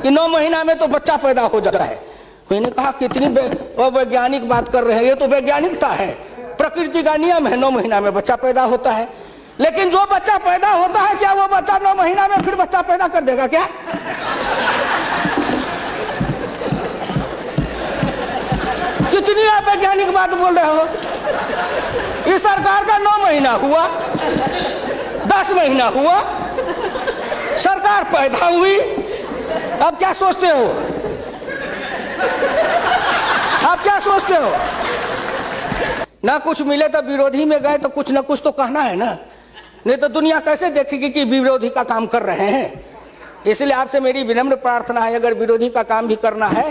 कि 9 महीना में तो बच्चा पैदा हो जाता है। मैंने कहा कितनी वैज्ञानिक बात कर रहे हैं, ये तो वैज्ञानिकता है, प्रकृति का नियम है, 9 महीना में बच्चा पैदा होता है। लेकिन जो बच्चा पैदा होता है, क्या वो बच्चा 9 महीना में फिर बच्चा पैदा कर देगा क्या? कितनी आप वैज्ञानिक बात बोल रहे हो। इस सरकार का 9 महीना हुआ, 10 महीना हुआ, सरकार पैदा हुई, अब क्या सोचते हो? आप क्या सोचते हो? ना कुछ मिले तो विरोधी में गए तो कुछ ना कुछ तो कहना है ना, नहीं तो दुनिया कैसे देखेगी कि विरोधी का काम कर रहे हैं। इसलिए आपसे मेरी विनम्र प्रार्थना है, अगर विरोधी का काम भी करना है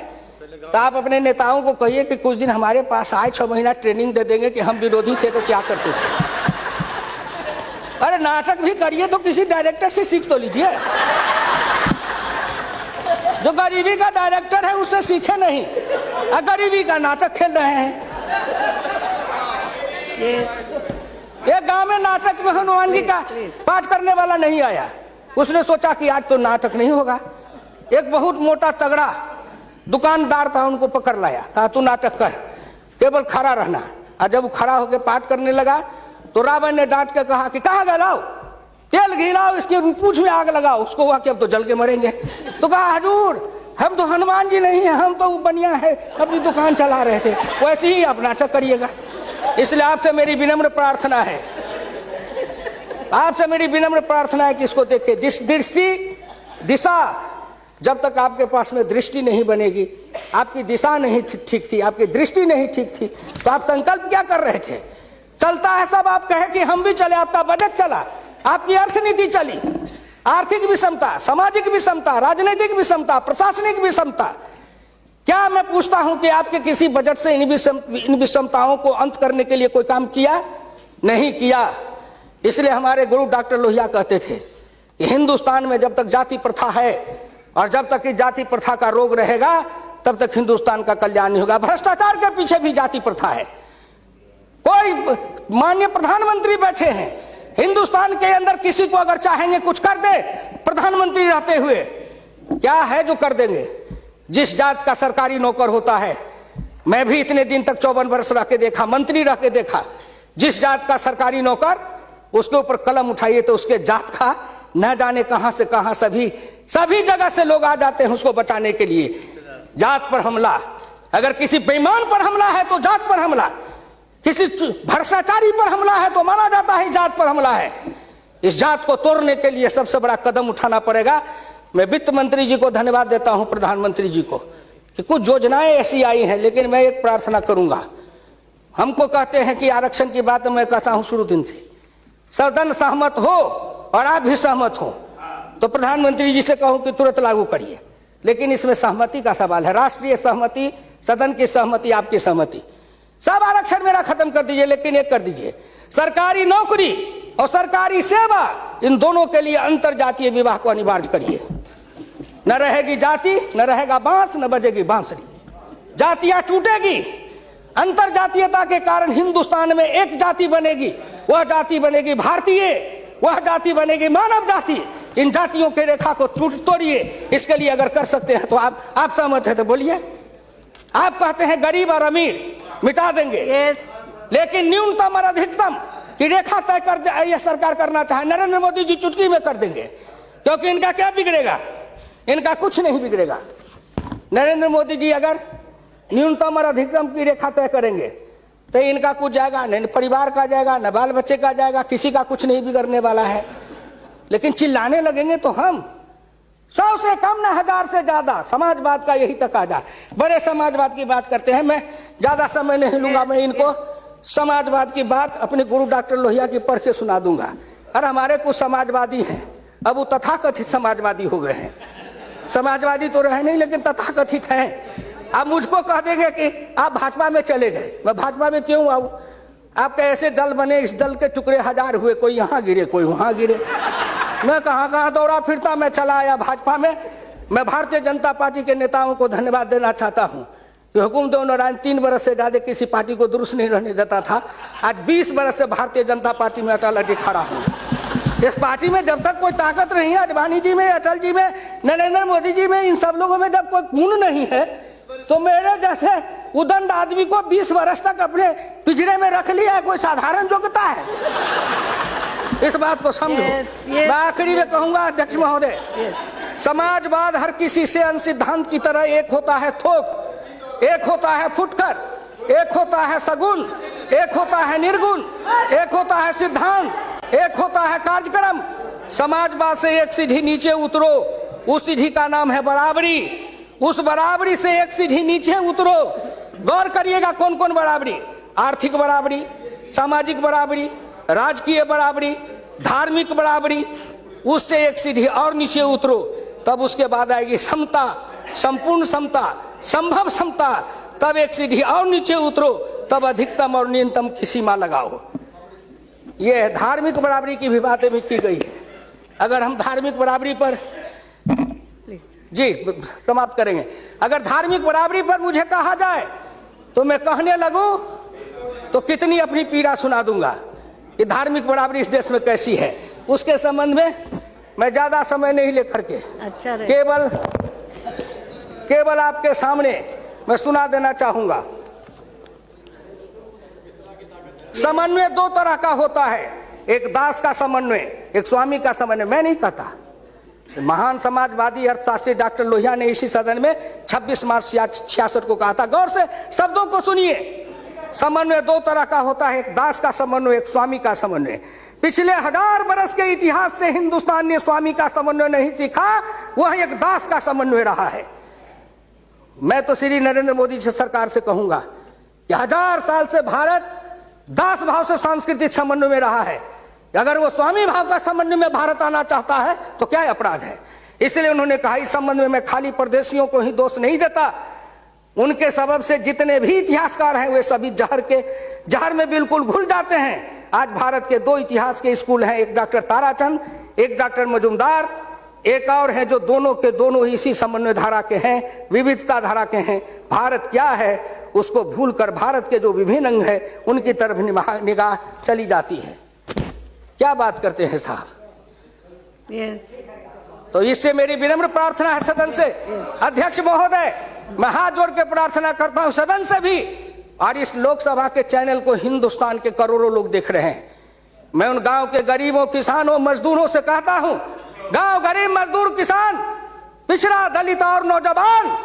तो आप अपने नेताओं को कहिए कि कुछ दिन हमारे पास आए, 6 महीना ट्रेनिंग दे देंगे कि हम विरोधी थे तो क्या करते थे। अरे नाटक भी करिए तो किसी डायरेक्टर से सीख तो लीजिए। जो गरीबी का डायरेक्टर है उससे सीखे नहीं, गरीबी का नाटक खेल रहे हैं। एक गांव में नाटक में हनुमान जी का पाठ करने वाला नहीं आया, उसने सोचा कि आज तो नाटक नहीं होगा। एक बहुत मोटा तगड़ा दुकानदार था, उनको पकड़ लाया, कहा तू नाटक कर, केवल खड़ा रहना। और जब वो खड़ा होकर पाठ करने लगा तो रावण ने डांट के कहा कि कहाँ गलाओ, तेल घिलाओ, इसके पूंछ में आग लगाओ। उसको हुआ कि अब तो जल के मरेंगे। तो कहा हजूर हम तो हनुमान जी नहीं है, हम तो बनिया है, अपनी दुकान चला रहे थे। वैसे ही आप नाटक करिएगा। इसलिए आपसे मेरी विनम्र प्रार्थना है, आपसे मेरी विनम्र प्रार्थना है कि इसको देखिए। दिशा, जब तक आपके पास में दृष्टि नहीं बनेगी, आपकी दिशा नहीं ठीक थी, आपकी दृष्टि नहीं ठीक थी, तो आप संकल्प क्या कर रहे थे? चलता है सब, आप कहे कि हम भी चले, आपका बजट चला, आपकी अर्थनीति चली, आर्थिक विषमता, सामाजिक विषमता, राजनीतिक विषमता, प्रशासनिक विषमता। क्या मैं पूछता हूं कि आपके किसी बजट से इन विषमताओं को अंत करने के लिए कोई काम किया? नहीं किया। इसलिए हमारे गुरु डॉक्टर लोहिया कहते थे कि हिंदुस्तान में जब तक जाति प्रथा है और जब तक इस जाति प्रथा का रोग रहेगा तब तक हिंदुस्तान का कल्याण नहीं होगा। भ्रष्टाचार के पीछे भी जाति प्रथा है। कोई माननीय प्रधानमंत्री बैठे हैं हिंदुस्तान के अंदर, किसी को अगर चाहेंगे कुछ कर दे, प्रधानमंत्री रहते हुए क्या है जो कर देंगे? जिस जात का सरकारी नौकर होता है, मैं भी इतने दिन तक 54 वर्ष रह के देखा, मंत्री रह के देखा, जिस जात का सरकारी नौकर, उसके ऊपर कलम उठाइए तो उसके जात का न जाने कहां से कहां सभी जगह से लोग आ जाते हैं उसको बचाने के लिए। जात पर हमला, अगर किसी बेईमान पर हमला है तो जात पर हमला, किसी भ्रष्टाचारी पर हमला है तो माना जाता है जात पर हमला है। इस जात को तोड़ने के लिए सबसे बड़ा कदम उठाना पड़ेगा। मैं वित्त मंत्री जी को धन्यवाद देता हूं, प्रधानमंत्री जी को, कि कुछ योजनाएं ऐसी आई हैं, लेकिन मैं एक प्रार्थना करूंगा। हमको कहते हैं कि आरक्षण की बात मैं कहता हूं शुरू दिन से, सदन सहमत हो और आप भी सहमत हो तो प्रधानमंत्री जी से कहूं कि तुरंत लागू करिए। लेकिन इसमें सहमति का सवाल है, राष्ट्रीय सहमति, सदन की सहमति, आपकी सहमति। सब आरक्षण मेरा खत्म कर दीजिए, लेकिन एक कर दीजिए, सरकारी नौकरी और सरकारी सेवा, इन दोनों के लिए अंतर जातीय विवाह को अनिवार्य करिए। न रहेगी जाति, न रहेगा बांस, न बजेगी बांसुरी। जातियां टूटेगी, अंतर जातीयता के कारण हिंदुस्तान में एक जाति बनेगी, वह जाति बनेगी भारतीय, वह जाति बनेगी मानव जाति। इन जातियों के रेखा को तोड़िए। इसके लिए अगर कर सकते हैं तो आप सहमत है तो बोलिए। आप कहते हैं गरीब और अमीर मिटा देंगे, लेकिन न्यूनतम और अधिकतम की रेखा तय कर यह सरकार करना चाहे, नरेंद्र मोदी जी चुटकी में कर देंगे, क्योंकि इनका क्या बिगड़ेगा? इनका कुछ नहीं बिगड़ेगा। नरेंद्र मोदी जी अगर न्यूनतम और अधिकतम की रेखा तय करेंगे तो इनका कुछ जाएगा, न परिवार का जाएगा, न बाल बच्चे का जाएगा, किसी का कुछ नहीं बिगड़ने वाला है। लेकिन चिल्लाने लगेंगे तो हम 100 से कम न 1000 से ज्यादा। समाजवाद का यही तकाजा, बड़े समाजवाद की बात करते हैं। मैं ज्यादा समय नहीं लूंगा, मैं इनको समाजवाद की बात अपने गुरु डॉक्टर लोहिया की पढ़ के सुना दूंगा। और हमारे कुछ समाजवादी हैं, अब वो तथाकथित समाजवादी हो गए हैं। समाजवादी तो रहे नहीं, लेकिन तथाकथित हैं। आप मुझको कह देंगे कि आप भाजपा में चले गए, मैं भाजपा में क्यों आऊं? आपके ऐसे दल बने, इस दल के टुकड़े 1000 हुए, कोई यहाँ गिरे, कोई वहां गिरे। मैं कहां कहां दौड़ा फिरता, मैं चला आया भाजपा में। मैं भारतीय जनता पार्टी के नेताओं को धन्यवाद देना चाहता हूं कि हुकुमदेव नारायण 3 बरस से ज्यादा किसी पार्टी को दुरुस्त नहीं रहने देता था। आज 20 बरस से भारतीय जनता पार्टी में अटल अटक खड़ा हूं। इस पार्टी में जब तक कोई ताकत नहीं है, अडवाणी जी में, अटल जी में, नरेंद्र मोदी जी में, इन सब लोगों में जब कोई गुण नहीं है, तो मेरे जैसे उदंड आदमी को 20 वर्ष तक अपने पिंजरे में रख लिया है, कोई साधारण योग्यता है? इस बात को समझो। मैं आखिरी में कहूंगा अध्यक्ष महोदय, समाजवाद हर किसी से अन्य सिद्धांत की तरह एक होता है थोक, एक होता है फुटकर, एक होता है सगुण, एक होता है निर्गुण, एक होता है सिद्धांत, एक होता है कार्यक्रम। समाजवाद से एक सीढ़ी नीचे उतरो, उस सीढ़ी का नाम है बराबरी। उस बराबरी से एक सीढ़ी नीचे उतरो, गौर करिएगा कौन कौन बराबरी, आर्थिक बराबरी, सामाजिक बराबरी, राजकीय बराबरी, धार्मिक बराबरी। उससे एक सीढ़ी और नीचे उतरो, तब उसके बाद आएगी समता, संपूर्ण समता, संभव समता। तब एक सीढ़ी और नीचे उतरो, तब अधिकतम और न्यूनतम की सीमा लगाओ। ये धार्मिक बराबरी की भी बातें भी की गई है। अगर हम धार्मिक बराबरी पर, जी समाप्त करेंगे, अगर धार्मिक बराबरी पर मुझे कहा जाए तो मैं कहने लगूं तो कितनी अपनी पीड़ा सुना दूंगा कि धार्मिक बराबरी इस देश में कैसी है। उसके संबंध में मैं ज्यादा समय नहीं लेकर के केवल आपके सामने मैं सुना देना चाहूंगा। समन्वय दो तरह का होता है, एक दास का समन्वय, एक स्वामी का समन्वय। मैं नहीं कहता, महान समाजवादी अर्थशास्त्री डॉक्टर लोहिया ने इसी सदन में 26 मार्च 66 को कहा था। गौर से शब्दों को सुनिए। समन्वय दो तरह का होता है, एक दास का समन्वय, एक स्वामी का समन्वय। पिछले 1000 बरस के इतिहास से हिंदुस्तान ने स्वामी का समन्वय नहीं सीखा, वह एक दास का समन्वय रहा है। मैं तो श्री नरेंद्र मोदी से सरकार से कहूंगा कि 1000 साल से भारत दास भाव से सांस्कृतिक समन्वय में रहा है। अगर वो स्वामी भाव का समन्वय में भारत आना चाहता है तो क्या अपराध है? इसलिए उन्होंने कहा इस समन्वय में खाली परदेशियों को ही दोष नहीं देता, उनके सबब से जितने भी इतिहासकार हैं वे सभी जहर में बिल्कुल घुल जाते हैं। आज भारत के 2 इतिहास के स्कूल हैं, एक डॉक्टर ताराचंद, एक डॉक्टर मजुमदार, एक और है जो दोनों के दोनों इसी समन्वय धारा के हैं, विविधता धारा के हैं। भारत क्या है उसको भूलकर भारत के जो विभिन्न अंग है उनकी तरफ निगाह चली जाती है। क्या बात करते हैं साहब? तो इससे मेरी विनम्र प्रार्थना है सदन से, अध्यक्ष महोदय, मैं हाथ जोड़ के प्रार्थना करता हूं सदन से भी, और इस लोकसभा के चैनल को हिंदुस्तान के करोड़ों लोग देख रहे हैं। मैं उन गांव के गरीबों, किसानों, मजदूरों से कहता हूं, गांव गरीब, मजदूर, किसान, पिछड़ा, दलित और नौजवान,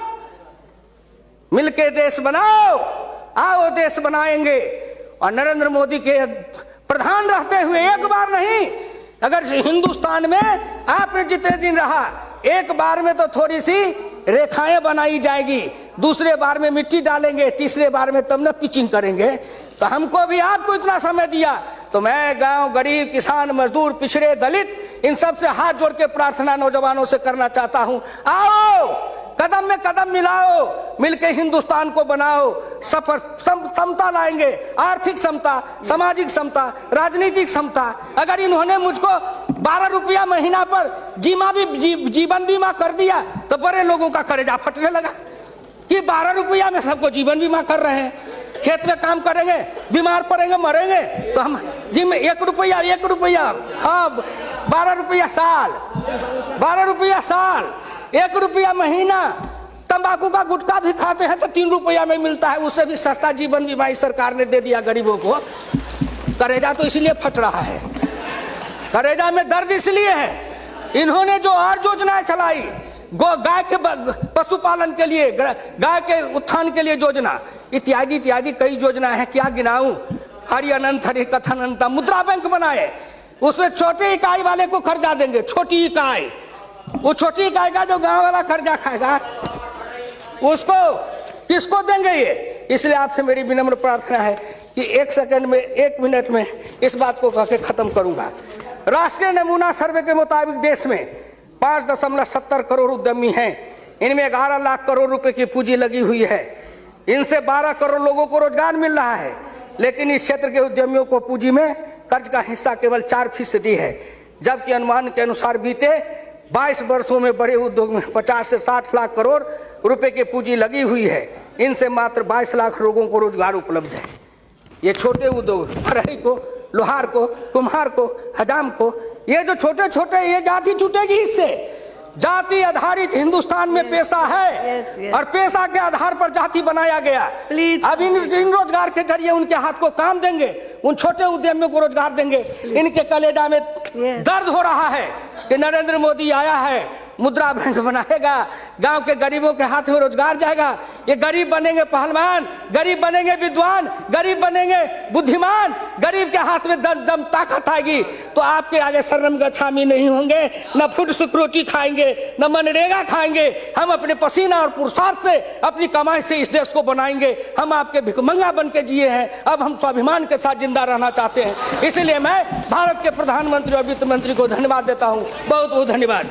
मिलके देश बनाओ, आओ देश बनाएंगे। और नरेंद्र मोदी के प्रधान रहते हुए एक बार नहीं, अगर हिंदुस्तान में आपने जितने दिन रहा, एक बार में तो थोड़ी सी रेखाएं बनाई जाएगी, दूसरे बार में मिट्टी डालेंगे, तीसरे बार में तब न पिचिंग करेंगे। तो हमको भी आपको इतना समय दिया, तो मैं गांव गरीब, किसान, मजदूर, पिछड़े, दलित, इन सब से हाथ जोड़ के प्रार्थना नौजवानों से करना चाहता हूं, आओ कदम में कदम मिलाओ, मिलके हिंदुस्तान को बनाओ, सफर समता लाएंगे, आर्थिक समता, सामाजिक समता, राजनीतिक समता। अगर इन्होंने मुझको 12 रुपया महीना पर जीवन बीमा कर दिया तो बड़े लोगों का कलेजा फटने लगा कि 12 रुपया में सबको जीवन बीमा कर रहे हैं। खेत में काम करेंगे, बीमार पड़ेंगे, मरेंगे, तो हम जिम 1 रुपया, हाँ 12 रुपया साल, 12 रुपया साल, 1 रुपया महीना। तंबाकू का गुटखा भी खाते हैं तो 3 रुपया में मिलता है, उससे भी सस्ता जीवन बीमा इस सरकार ने दे दिया गरीबों को। करेजा तो इसलिए फट रहा है, करेजा में दर्द इसलिए है, इन्होंने जो और योजनाएं चलाई, गाय के पशुपालन के लिए, गाय के उत्थान के लिए योजना, इत्यादि इत्यादि कई योजनाएं हैं, क्या गिनाऊं। हरि अनंत हरि कथन अनंत। मुद्रा बैंक बनाए, उसमें छोटी इकाई वाले को कर्जा देंगे, छोटी इकाई, वो छोटी इकाई का जो गांव वाला कर्जा खाएगा उसको किसको देंगे ये? इसलिए आपसे मेरी विनम्र प्रार्थना है कि 1 सेकंड में, 1 मिनट में इस बात को कह के खत्म करूंगा। राष्ट्रीय नमूना सर्वे के मुताबिक देश में 5.70 करोड़ उद्यमी हैं, इनमें 11 लाख करोड़ रुपए की पूंजी लगी हुई है, इनसे 12 करोड़ लोगों को रोजगार मिल रहा है। लेकिन इस क्षेत्र के उद्यमियों को पूंजी में कर्ज का हिस्सा केवल 4% है, जबकि अनुमान के अनुसार बीते 22 वर्षों में बड़े उद्योग में 50 से 60 लाख करोड़ रुपए की पूंजी लगी हुई है, इनसे मात्र 22 लाख लोगों को रोजगार उपलब्ध है। ये छोटे उद्योग, फरहई को, लोहार को, कुम्हार को, हजाम को, ये जो छोटे छोटे ये जाति छूटेगी इससे। जाति आधारित हिंदुस्तान में पेशा है और पेशा के आधार पर जाति बनाया गया। अब इन रोजगार के जरिए उनके हाथ को काम देंगे, उन छोटे उद्यमियों को रोजगार देंगे। इनके कलेजा में दर्द हो रहा है कि नरेंद्र मोदी आया है, मुद्रा बैंक बनाएगा, गांव के गरीबों के हाथ में रोजगार जाएगा। ये गरीब बनेंगे पहलवान, गरीब बनेंगे विद्वान, गरीब बनेंगे बुद्धिमान, गरीब के हाथ में दम ताकत आएगी तो आपके आगे शर्म गच्छामी नहीं होंगे, न फूड सिक्योरिटी खाएंगे, न मनरेगा खाएंगे। हम अपने पसीना और पुरुषार्थ से अपनी कमाई से इस देश को बनाएंगे। हम आपके भिखमंगा बन के जिए हैं, अब हम स्वाभिमान के साथ जिंदा रहना चाहते हैं। इसलिए मैं भारत के प्रधानमंत्री और वित्त मंत्री को धन्यवाद देता हूँ। बहुत बहुत धन्यवाद।